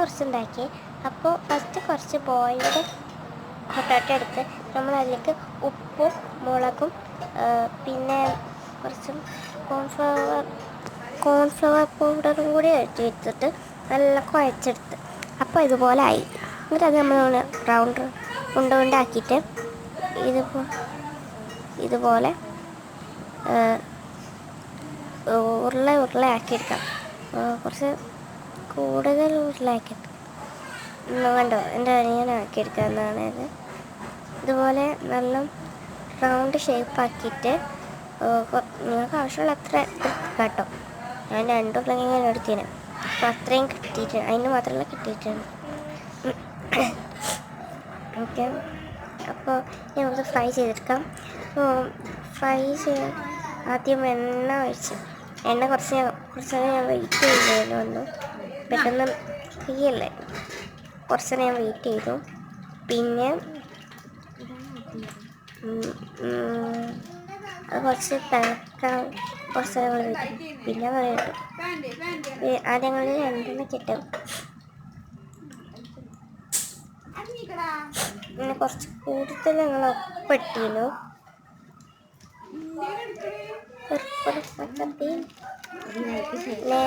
കുറച്ചുണ്ടാക്കി. അപ്പോൾ ഫസ്റ്റ് കുറച്ച് boiled potato എടുത്ത് നമ്മൾ അതിലേക്ക് ഉപ്പും മുളകും പിന്നെ കുറച്ച് കോൺഫ്ലവർ പൗഡറും കൂടി എടുത്തിട്ട് നല്ല കുഴച്ചെടുത്ത്. അപ്പോൾ ഇതുപോലെ ആയി. എന്നിട്ട് അത് നമ്മൾ റൗണ്ട് ഉണ്ടാക്കിയിട്ട് ഇതുപോലെ ഉരുളയാക്കിയെടുക്കാം. കുറച്ച് കൂടുതൽ ഉരുളയാക്കിയെടുക്കാം. കണ്ടോ, എൻ്റെ അനിയൻ ആക്കിയെടുക്കാവുന്നതാണ് ഇത്. ഇതുപോലെ നല്ല റൗണ്ട് ഷേപ്പാക്കിയിട്ട് നിങ്ങൾക്ക് ആവശ്യമുള്ള അത്ര കേട്ടോ. ഞാൻ 2 ഉരുളക്കിഴങ്ങ് എടുത്തിന്. അപ്പോൾ അത്രയും കിട്ടിയിട്ടുണ്ട്, അതിന് മാത്രമല്ല കിട്ടിയിട്ടുണ്ട്. ഓക്കെ, അപ്പോൾ നമുക്ക് ഫ്രൈ ചെയ്തെടുക്കാം. ഫ്രൈ ആദ്യം എണ്ണ ഒഴിച്ച് കുറച്ച് നേരം ഞാൻ വെയിറ്റ് ചെയ്തായിരുന്നു. ഒന്ന് പെട്ടെന്ന് തീയല്ലേ, കുറച്ച് നേരം ഞാൻ വെയിറ്റ് ചെയ്തു. പിന്നെ അത് കുറച്ച് തിളക്കാൻ കുറച്ച് നേരം വെയിറ്റ് ചെയ്തു. പിന്നെ പറയട്ടു ആദ്യം ഞങ്ങൾ 2 കിട്ടും. പിന്നെ കുറച്ച് കൂടുതൽ ഞങ്ങൾ ഒപ്പിട്ടിരുന്നു. പിന്നെ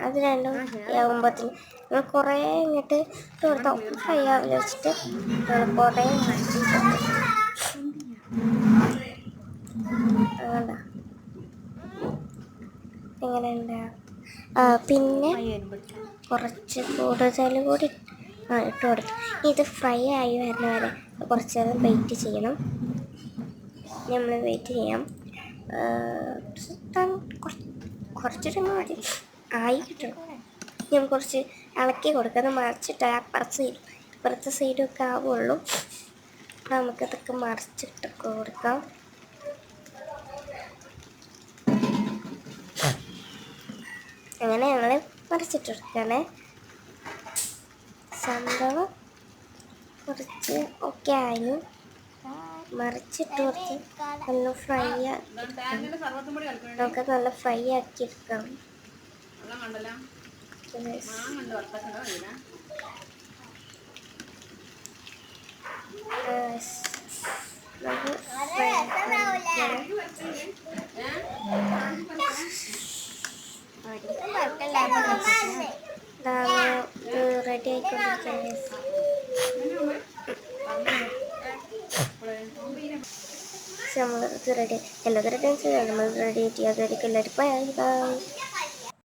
അത് രണ്ടും ആകുമ്പോഴത്തേന് നമ്മൾ കുറേ ഇങ്ങോട്ട് കൊടുത്താൽ ഫ്രൈ ആവില്ല വെച്ചിട്ട് കുറേ എങ്ങനെയുണ്ട്. പിന്നെ കുറച്ച് കൂടുതൽ കൂടി ഇട്ട് കൊടുത്തു. ഇത് ഫ്രൈ ആയി വരുന്ന വരെ കുറച്ച് നേരം വെയിറ്റ് ചെയ്യണം. നമ്മൾ വെയിറ്റ് ചെയ്യാം. കുറച്ച് ടൈം മതി ആയി കിട്ടണം. ഞാൻ കുറച്ച് ഇളക്കി കൊടുക്കുന്നത് മറിച്ചിട്ട് ഇപ്പുറത്തെ സൈഡൊക്കെ ആവുള്ളൂ. നമുക്കതൊക്കെ മറിച്ചിട്ട് കൊടുക്കാം. അങ്ങനെ ഞങ്ങൾ മറിച്ചിട്ടെടുക്കുകയാണ്. സംഭവം കുറച്ച് ഓക്കെ ആയിരുന്നു. മറിച്ചിട്ട് കുറച്ച് നല്ല ഫ്രൈ നമുക്ക് നല്ല ഫ്രൈ ആക്കി എടുക്കാം. റെഡി ആയിക്കൊണ്ടിരിക്കുന്നത്. നമ്മൾ റെഡി എല്ലാവരും നമ്മൾ റെഡി ആയിട്ട് എല്ലാവർക്കും എല്ലാവരും